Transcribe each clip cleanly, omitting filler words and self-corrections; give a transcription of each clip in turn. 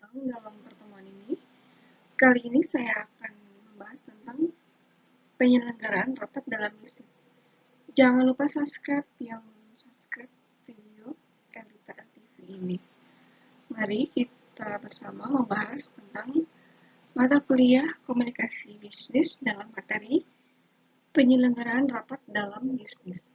datang dalam pertemuan ini. Kali ini saya akan membahas tentang penyelenggaraan rapat dalam bisnis. Jangan lupa subscribe yang belum subscribe video Elita TV ini. Mari kita bersama membahas tentang mata kuliah komunikasi bisnis dalam materi penyelenggaraan rapat dalam bisnis.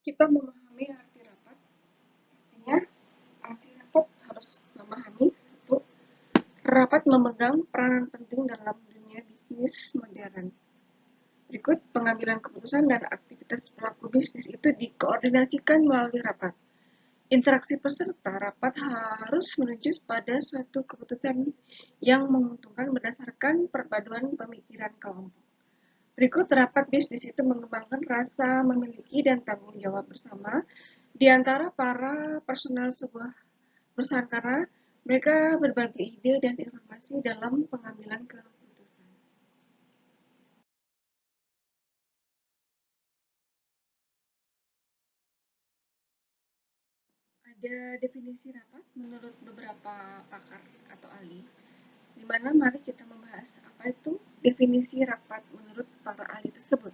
Kita memahami arti rapat, pastinya arti rapat harus memahami satu, rapat memegang peranan penting dalam dunia bisnis modern. Berikut pengambilan keputusan dan aktivitas pelaku bisnis itu dikoordinasikan melalui rapat. Interaksi peserta rapat harus menuju pada suatu keputusan yang menguntungkan berdasarkan perpaduan pemikiran kelompok. Berikut rapat bisnis itu mengembangkan rasa memiliki dan tanggung jawab bersama di antara para personel sebuah perusahaan karena mereka berbagi ide dan informasi dalam pengambilan keputusan. Ada definisi rapat menurut beberapa pakar atau ahli, di mana mari kita membahas apa itu definisi rapat menurut para ahli tersebut.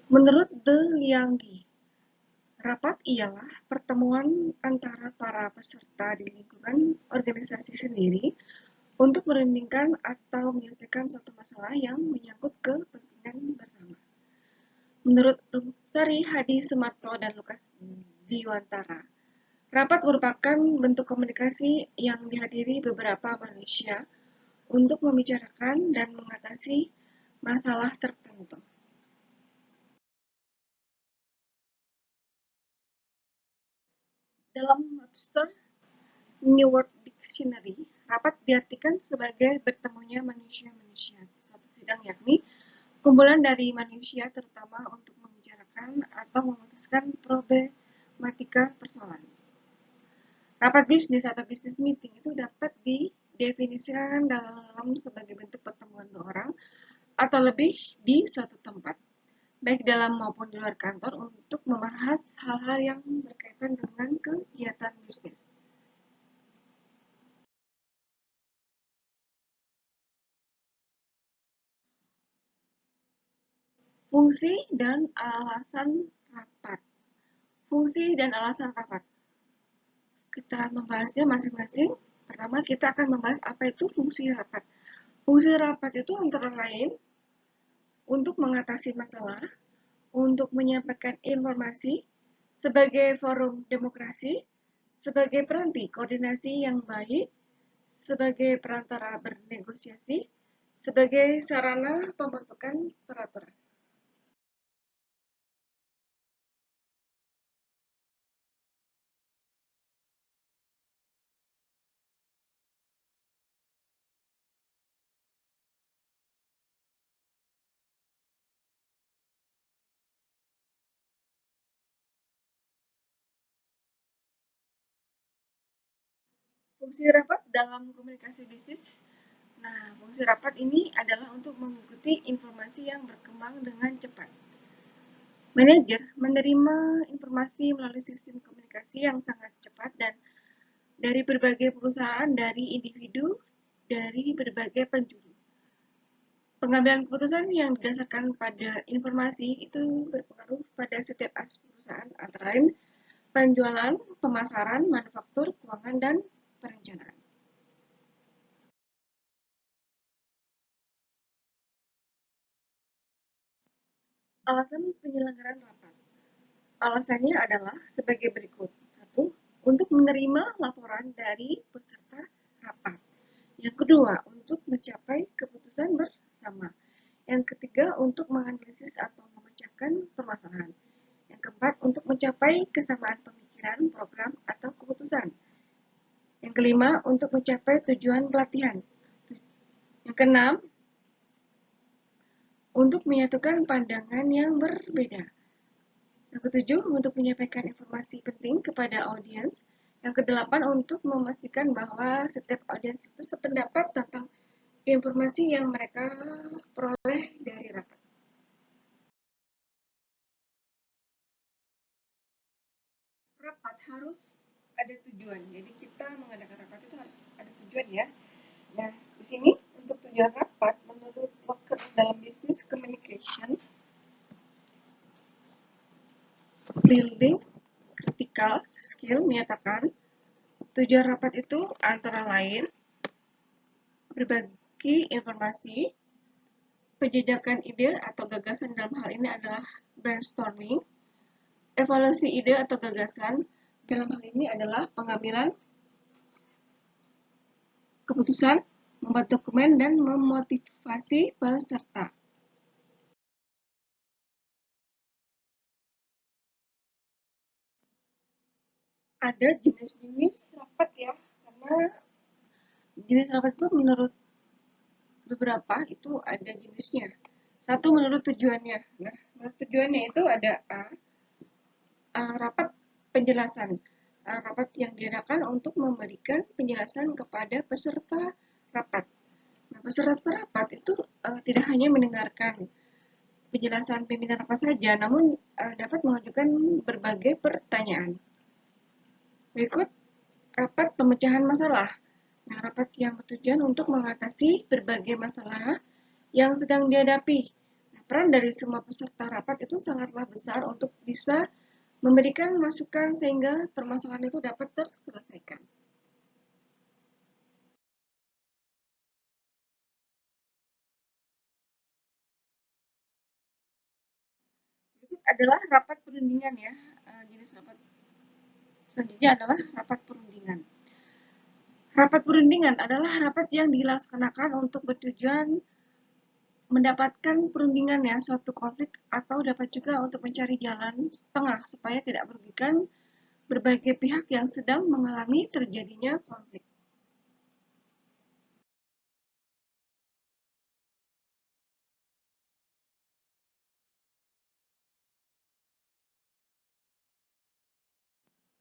Menurut De Lianggi, rapat ialah pertemuan antara para peserta di lingkungan organisasi sendiri untuk merundingkan atau menyelesaikan suatu masalah yang menyangkut kepentingan bersama. Menurut Sari Hadi Sumarto dan Lukas Diwantara, rapat merupakan bentuk komunikasi yang dihadiri beberapa manusia untuk membicarakan dan mengatasi masalah tertentu. Dalam Webster New World Dictionary, rapat diartikan sebagai bertemunya manusia-manusia suatu sidang, yakni kumpulan dari manusia terutama untuk membicarakan atau memutuskan problematika persoalan. Rapat bisnis atau business meeting itu dapat didefinisikan dalam sebagai bentuk pertemuan dua orang atau lebih di suatu tempat, baik dalam maupun di luar kantor, untuk membahas hal-hal yang berkaitan dengan kegiatan bisnis. Fungsi dan alasan rapat. Fungsi dan alasan rapat. Kita membahasnya masing-masing. Pertama, kita akan membahas apa itu fungsi rapat. Fungsi rapat itu antara lain untuk mengatasi masalah, untuk menyampaikan informasi, sebagai forum demokrasi, sebagai peranti koordinasi yang baik, sebagai perantara bernegosiasi, sebagai sarana pembentukan peraturan. Fungsi rapat dalam komunikasi bisnis. Nah, fungsi rapat ini adalah untuk mengikuti informasi yang berkembang dengan cepat. Manajer menerima informasi melalui sistem komunikasi yang sangat cepat dan dari berbagai perusahaan, dari individu, dari berbagai penjuru. Pengambilan keputusan yang didasarkan pada informasi itu berpengaruh pada setiap aspek perusahaan, antara lain penjualan, pemasaran, manufaktur, keuangan, dan perencanaan. Alasan penyelenggaraan rapat. Alasannya adalah sebagai berikut. Satu, untuk menerima laporan dari peserta rapat. Yang kedua, untuk mencapai keputusan bersama. Yang ketiga, untuk menganalisis atau memecahkan permasalahan. Yang keempat, untuk mencapai kesamaan pemikiran, program, atau keputusan. Yang kelima, untuk mencapai tujuan pelatihan. Yang keenam, untuk menyatukan pandangan yang berbeda. Yang ketujuh, untuk menyampaikan informasi penting kepada audiens. Yang kedelapan, untuk memastikan bahwa setiap audiens itu sependapat tentang informasi yang mereka peroleh dari rapat. Rapat harus ada tujuan. Jadi kita mengadakan rapat itu harus ada tujuan ya. Nah, di sini untuk tujuan rapat menurut Locker dalam Business Communication, Building Critical Skill menyatakan tujuan rapat itu antara lain berbagi informasi, penjajakan ide atau gagasan dalam hal ini adalah brainstorming, evaluasi ide atau gagasan dalam hal ini adalah pengambilan keputusan, membuat dokumen, dan memotivasi peserta. Ada jenis-jenis rapat ya, karena jenis rapat itu menurut beberapa itu ada jenisnya. Satu menurut tujuannya. Nah, menurut tujuannya itu ada rapat penjelasan. Rapat yang diadakan untuk memberikan penjelasan kepada peserta rapat. Nah, peserta rapat itu tidak hanya mendengarkan penjelasan pimpinan rapat saja, namun dapat mengajukan berbagai pertanyaan. Berikut rapat pemecahan masalah. Nah, rapat yang bertujuan untuk mengatasi berbagai masalah yang sedang dihadapi. Nah, peran dari semua peserta rapat itu sangatlah besar untuk bisa memberikan masukan sehingga permasalahan itu dapat terselesaikan. Berikut adalah rapat perundingan ya. Jenis rapat selanjutnya adalah rapat perundingan. Rapat perundingan adalah rapat yang dilaksanakan untuk bertujuan mendapatkan perundingan ya suatu konflik atau dapat juga untuk mencari jalan tengah supaya tidak merugikan berbagai pihak yang sedang mengalami terjadinya konflik.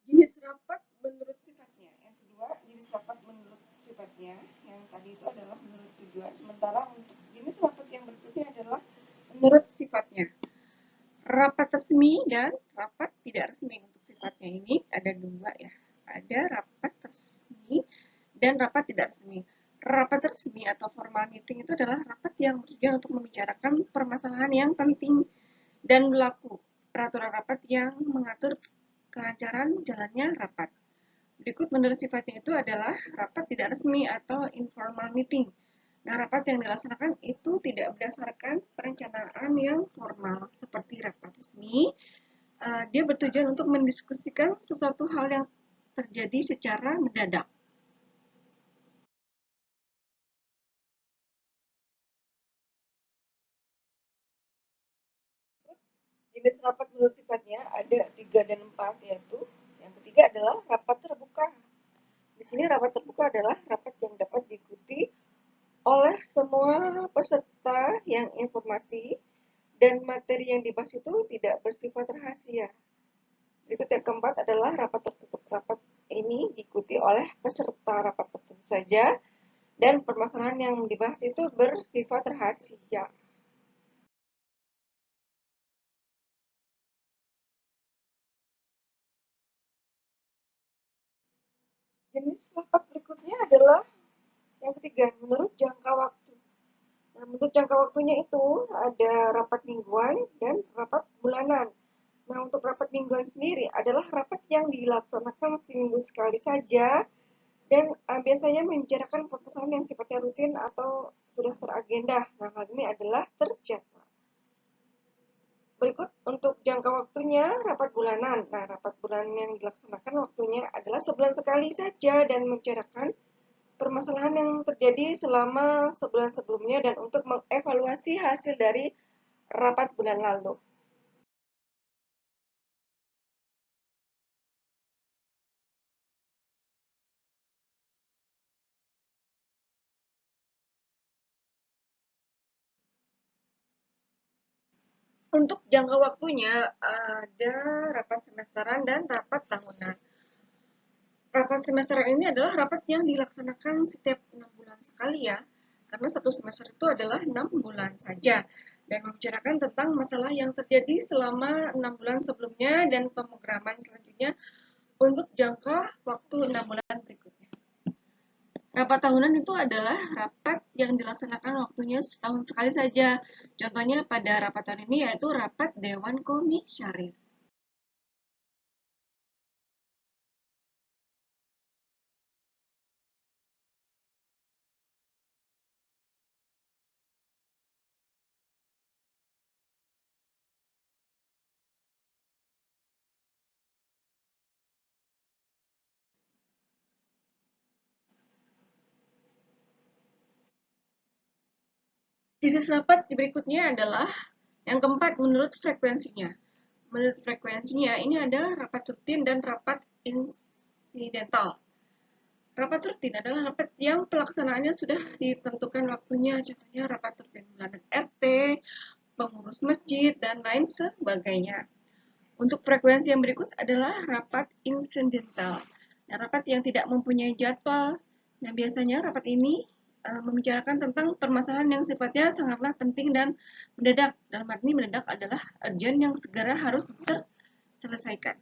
Jenis rapat menurut sifatnya. Yang kedua, jenis rapat menurut sifatnya. Yang tadi itu adalah menurut tujuan. Sementara untuk jenis rapat yang berikutnya adalah menurut sifatnya. Rapat resmi dan rapat tidak resmi. Untuk sifatnya ini ada dua ya. Ada rapat resmi dan rapat tidak resmi. Rapat resmi atau formal meeting itu adalah rapat yang bertujuan untuk membicarakan permasalahan yang penting dan berlaku peraturan rapat yang mengatur kelancaran jalannya rapat. Berikut menurut sifatnya itu adalah rapat tidak resmi atau informal meeting. Nah, rapat yang dilaksanakan itu tidak berdasarkan perencanaan yang formal seperti rapat resmi. Dia bertujuan untuk mendiskusikan sesuatu hal yang terjadi secara mendadak. Jenis rapat menurut sifatnya ada 3 dan 4, yaitu yang ketiga adalah rapat terbuka. Di sini rapat terbuka adalah rapat yang dapat diikuti oleh semua peserta yang informasi dan materi yang dibahas itu tidak bersifat rahasia. Berikut yang keempat adalah rapat tertutup. Rapat ini diikuti oleh peserta rapat tertentu saja dan permasalahan yang dibahas itu bersifat rahasia. Jenis rapat berikutnya adalah yang ketiga, menurut jangka waktu. Nah, menurut jangka waktunya itu ada rapat mingguan dan rapat bulanan. Nah, untuk rapat mingguan sendiri adalah rapat yang dilaksanakan seminggu sekali saja dan biasanya membicarakan permasalahan yang sifatnya rutin atau sudah teragenda. Nah, hal ini adalah terjadwal. Berikut untuk jangka waktunya rapat bulanan. Nah, rapat bulanan yang dilaksanakan waktunya adalah sebulan sekali saja dan membicarakan permasalahan yang terjadi selama sebulan sebelumnya dan untuk mengevaluasi hasil dari rapat bulan lalu. Untuk jangka waktunya ada rapat semesteran dan rapat tahunan. Rapat semesteran ini adalah rapat yang dilaksanakan setiap 6 bulan sekali ya. karena satu semester itu adalah 6 bulan saja, dan membicarakan tentang masalah yang terjadi selama 6 bulan sebelumnya dan pemrograman selanjutnya untuk jangka waktu 6 bulan berikutnya. Rapat tahunan itu adalah rapat yang dilaksanakan waktunya setahun sekali saja. Contohnya pada rapat tahun ini yaitu rapat Dewan Komisaris. Jenis rapat berikutnya adalah yang keempat menurut frekuensinya. Menurut frekuensinya ini ada rapat rutin dan rapat insidental. Rapat rutin adalah rapat yang pelaksanaannya sudah ditentukan waktunya, contohnya rapat rutin bulanan RT, pengurus masjid, dan lain sebagainya. Untuk frekuensi yang berikut adalah rapat insidental. Nah, rapat yang tidak mempunyai jadwal. Nah, biasanya rapat ini membicarakan tentang permasalahan yang sifatnya sangatlah penting dan mendadak. Dalam arti ini mendadak adalah urgent yang segera harus terselesaikan.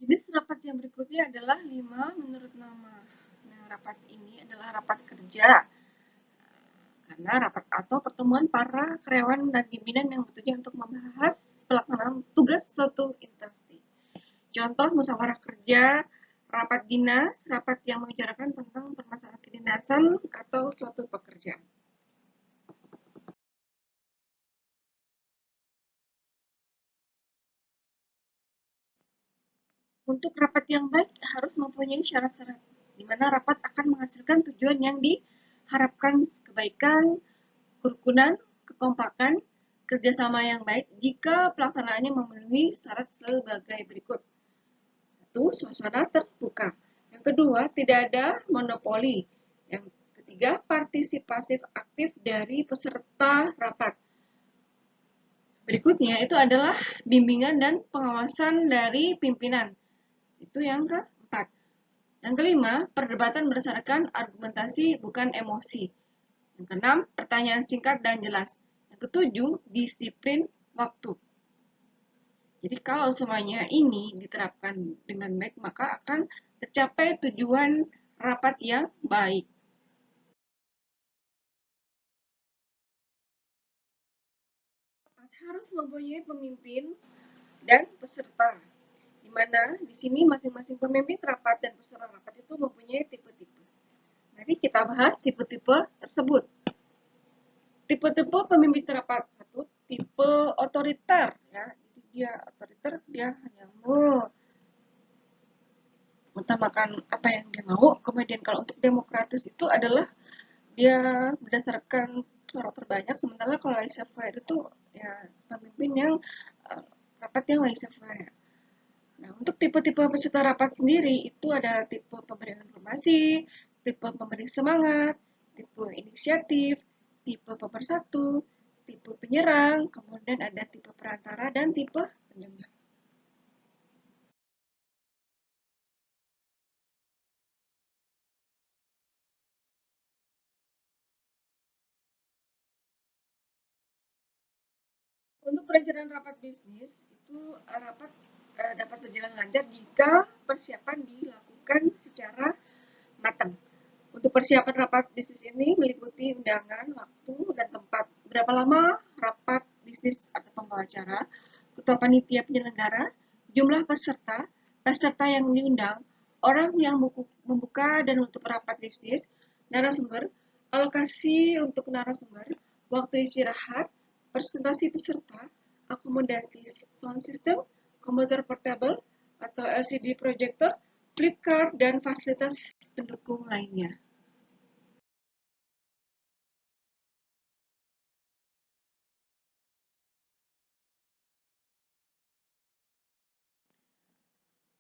Jenis rapat yang berikutnya adalah 5 menurut nama. Nah, rapat ini adalah rapat kerja. Karena rapat atau pertemuan para karyawan dan pimpinan yang bertujuan untuk membahas pelaksanaan tugas suatu instansi. Contoh musyawarah kerja, rapat dinas, rapat yang membicarakan tentang permasalahan kedinasan atau suatu pekerjaan. Untuk rapat yang baik harus mempunyai syarat-syarat, di mana rapat akan menghasilkan tujuan yang diharapkan, kebaikan, kerukunan, kekompakan, kerjasama yang baik jika pelaksanaannya memenuhi syarat sebagai berikut. Satu, suasana terbuka. Yang kedua, tidak ada monopoli. Yang ketiga, partisipasif aktif dari peserta rapat. Berikutnya itu adalah bimbingan dan pengawasan dari pimpinan. Itu yang keempat. Yang kelima, perdebatan berdasarkan argumentasi bukan emosi. Yang keenam, pertanyaan singkat dan jelas. Yang ketujuh, disiplin waktu. Jadi kalau semuanya ini diterapkan dengan baik, maka akan tercapai tujuan rapat yang baik. Rapat harus mempunyai pemimpin dan peserta, di mana di sini masing-masing pemimpin rapat dan peserta rapat itu mempunyai tipe-tipe. Mari kita bahas tipe-tipe tersebut. Tipe-tipe pemimpin rapat. Satu, tipe otoriter, ya. Jadi dia otoriter, dia hanya mengutamakan apa yang dia mau. Kemudian kalau untuk demokratis itu adalah dia berdasarkan suara terbanyak, sementara kalau laissez-faire itu ya pemimpin yang rapat yang laissez-faire. Nah, untuk tipe-tipe peserta rapat sendiri itu ada tipe pemberi informasi, tipe pemberi semangat, tipe inisiatif, tipe pemersatu, tipe penyerang, kemudian ada tipe perantara dan tipe pendengar. Untuk perencanaan rapat bisnis itu rapat dapat berjalan lancar jika persiapan dilakukan secara matang. Untuk persiapan rapat bisnis ini meliputi undangan, waktu, dan tempat. Berapa lama rapat bisnis atau pembawa acara, ketua panitia penyelenggara, jumlah peserta, peserta yang diundang, orang yang membuka dan untuk rapat bisnis, narasumber, alokasi untuk narasumber, waktu istirahat, presentasi peserta, akomodasi sound system, komputer portable atau LCD projector, flip card, dan fasilitas pendukung lainnya.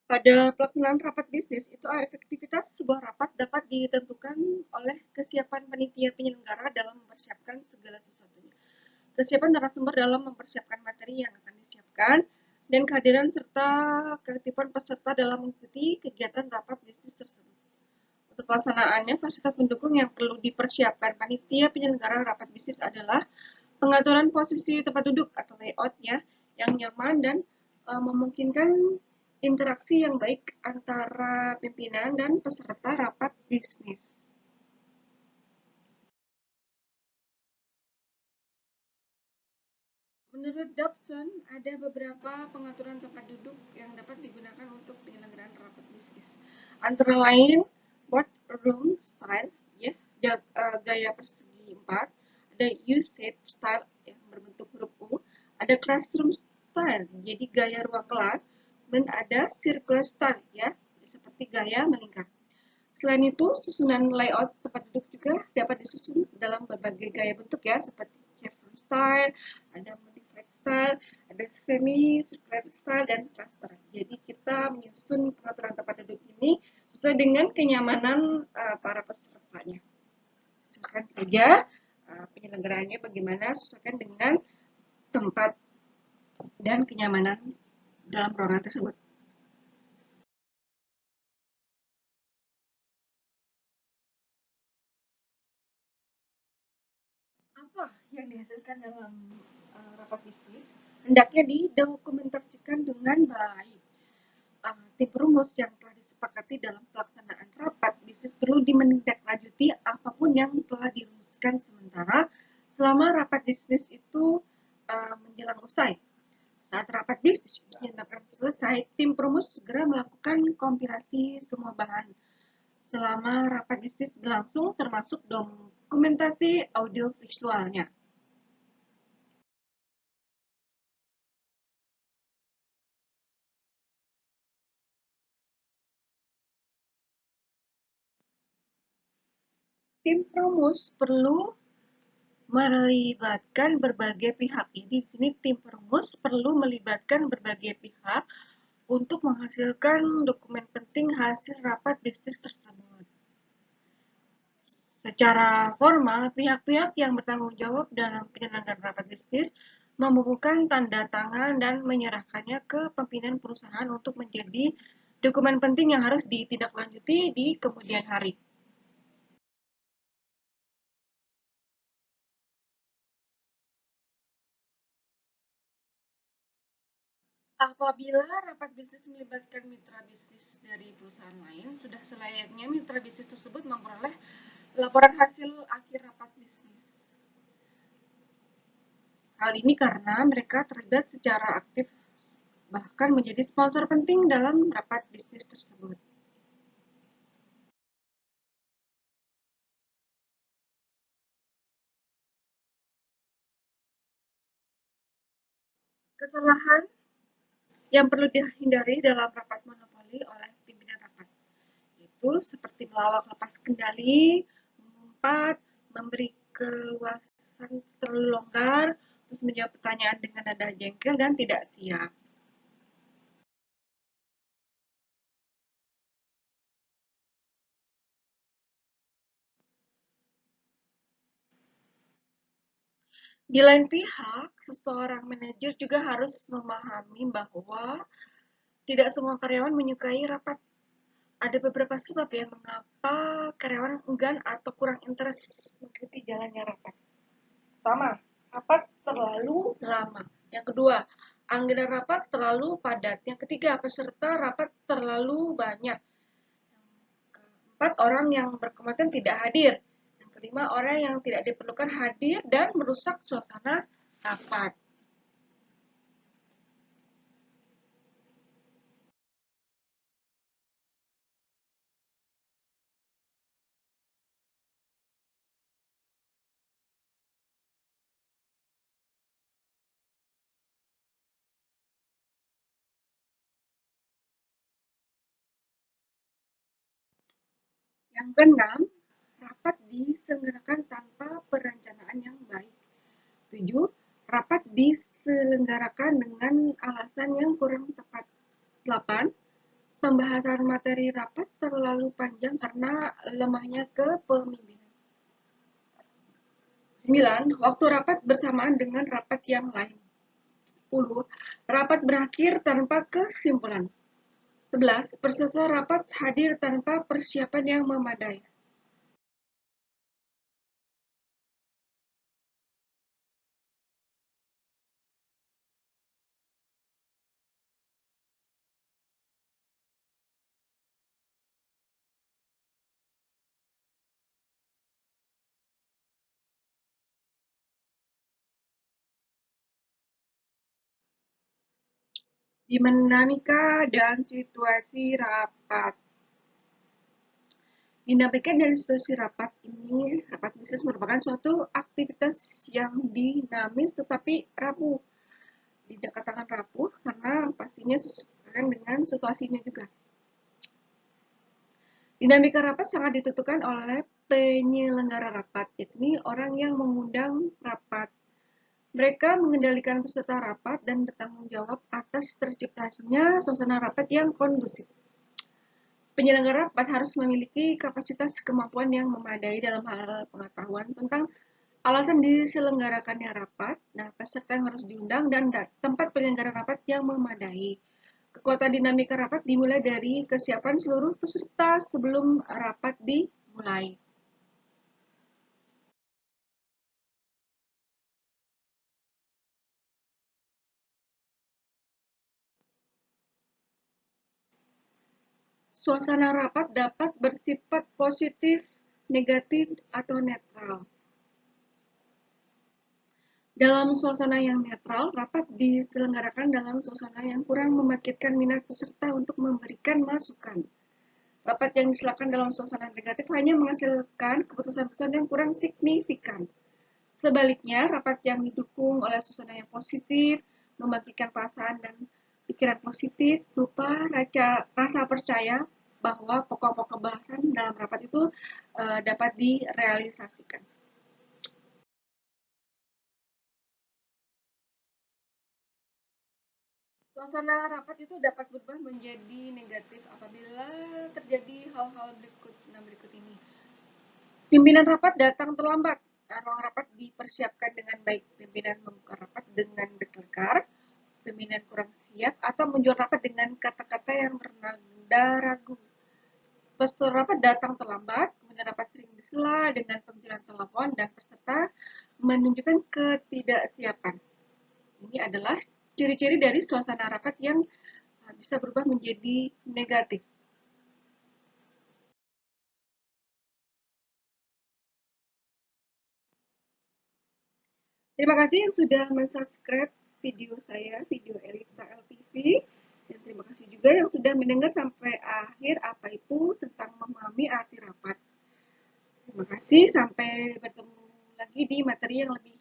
Pada pelaksanaan rapat bisnis, itu efektivitas sebuah rapat dapat ditentukan oleh kesiapan panitia penyelenggara dalam mempersiapkan segala sesuatunya. Kesiapan narasumber dalam mempersiapkan materi yang akan disiapkan, dan kehadiran serta keaktifan peserta dalam mengikuti kegiatan rapat bisnis tersebut. Untuk pelaksanaannya, fasilitas pendukung yang perlu dipersiapkan panitia penyelenggara rapat bisnis adalah pengaturan posisi tempat duduk atau layout ya, yang nyaman dan memungkinkan interaksi yang baik antara pimpinan dan peserta rapat bisnis. Menurut Dobson, ada beberapa pengaturan tempat duduk yang dapat digunakan untuk penyelenggaraan rapat bisnis. Antara lain, boardroom style, ya, gaya persegi 4, ada U-shape style yang berbentuk huruf U, ada classroom style, jadi gaya ruang kelas, dan ada circular style, ya, seperti gaya melingkar. Selain itu, susunan layout tempat duduk juga dapat disusun dalam berbagai gaya bentuk ya, seperti chevron style, ada modified style, ada semi-circular style, dan cluster. Jadi kita menyusun pengaturan tempat duduk ini sesuai dengan kenyamanan para pesertanya. Sesuaikan saja penyelenggaraannya bagaimana, sesuaikan dengan tempat dan kenyamanan dalam ruangan tersebut. Apa yang dihasilkan dalam rapat bisnis hendaknya didokumentasikan dengan baik. Tim rumus yang telah disepakati dalam pelaksanaan rapat bisnis perlu dimenindaklanjuti apapun yang telah dirumuskan sementara selama rapat bisnis itu menjelang usai. Saat rapat bisnis dinyatakan selesai, tim perumus segera melakukan kompilasi semua bahan selama rapat bisnis berlangsung, termasuk dokumentasi audio visualnya. Tim perumus perlu melibatkan berbagai pihak. Jadi di sini tim perumus perlu melibatkan berbagai pihak untuk menghasilkan dokumen penting hasil rapat bisnis tersebut. Secara formal, pihak-pihak yang bertanggung jawab dalam penyelenggaraan rapat bisnis membukukan tanda tangan dan menyerahkannya ke pimpinan perusahaan untuk menjadi dokumen penting yang harus ditindaklanjuti di kemudian hari. Apabila rapat bisnis melibatkan mitra bisnis dari perusahaan lain, sudah selayaknya mitra bisnis tersebut memperoleh laporan hasil akhir rapat bisnis. Hal ini karena mereka terlibat secara aktif bahkan menjadi sponsor penting dalam rapat bisnis tersebut. Kesalahan yang perlu dihindari dalam rapat monopoli oleh pimpinan rapat itu seperti melawak lepas kendali, mengumpat, memberi keluasan terlalu longgar, terus menjawab pertanyaan dengan nada jengkel dan tidak siap. Di lain pihak, seseorang manajer juga harus memahami bahwa tidak semua karyawan menyukai rapat. Ada beberapa sebab ya mengapa karyawan enggan atau kurang interest mengikuti jalannya rapat. Pertama, rapat terlalu lama. Yang kedua, anggaran rapat terlalu padat. Yang ketiga, peserta rapat terlalu banyak. Yang keempat, orang yang berkompeten tidak hadir. Yang kelima, orang yang tidak diperlukan hadir dan merusak suasana rapat. Yang keenam, rapat diselenggarakan tanpa perencanaan yang baik. 7. Rapat diselenggarakan dengan alasan yang kurang tepat. 8. Pembahasan materi rapat terlalu panjang karena lemahnya kepemimpinan. 9. Waktu rapat bersamaan dengan rapat yang lain. 10. Rapat berakhir tanpa kesimpulan. 11. Peserta rapat hadir tanpa persiapan yang memadai. Dinamika dan situasi rapat. Dinamika dari situasi rapat ini, rapat bisnis merupakan suatu aktivitas yang dinamis tetapi rapuh. Dikatakan rapuh karena pastinya sesuai dengan situasinya juga. Dinamika rapat sangat ditentukan oleh penyelenggara rapat, yakni orang yang mengundang rapat. Mereka mengendalikan peserta rapat dan bertanggung jawab atas terciptanya suasana rapat yang kondusif. Penyelenggara rapat harus memiliki kapasitas kemampuan yang memadai dalam hal pengetahuan tentang alasan diselenggarakannya rapat, peserta yang harus diundang, dan tempat penyelenggara rapat yang memadai. Kekuatan dinamika rapat dimulai dari kesiapan seluruh peserta sebelum rapat dimulai. Suasana rapat dapat bersifat positif, negatif, atau netral. Dalam suasana yang netral, rapat diselenggarakan dalam suasana yang kurang membangkitkan minat peserta untuk memberikan masukan. Rapat yang diselenggarakan dalam suasana negatif hanya menghasilkan keputusan-keputusan yang kurang signifikan. Sebaliknya, rapat yang didukung oleh suasana yang positif, membangkitkan perasaan dan pikiran positif, berupa rasa percaya bahwa pokok-pokok bahasan dalam rapat itu dapat direalisasikan. Suasana rapat itu dapat berubah menjadi negatif apabila terjadi hal-hal berikut ini. Pimpinan rapat datang terlambat. Ruang rapat dipersiapkan dengan baik. Pimpinan membuka rapat dengan berkelakar. Pimpinan kurang siap atau menjual rapat dengan kata-kata yang bernada ragu. Peserta rapat datang terlambat, kemudian rapat sering disela dengan panggilan telepon dan peserta menunjukkan ketidaksiapan. Ini adalah ciri-ciri dari suasana rapat yang bisa berubah menjadi negatif. Terima kasih yang sudah mensubscribe video saya, video Elita LTV. Dan terima kasih juga yang sudah mendengar sampai akhir apa itu tentang memahami arti rapat. Terima kasih, sampai bertemu lagi di materi yang lebih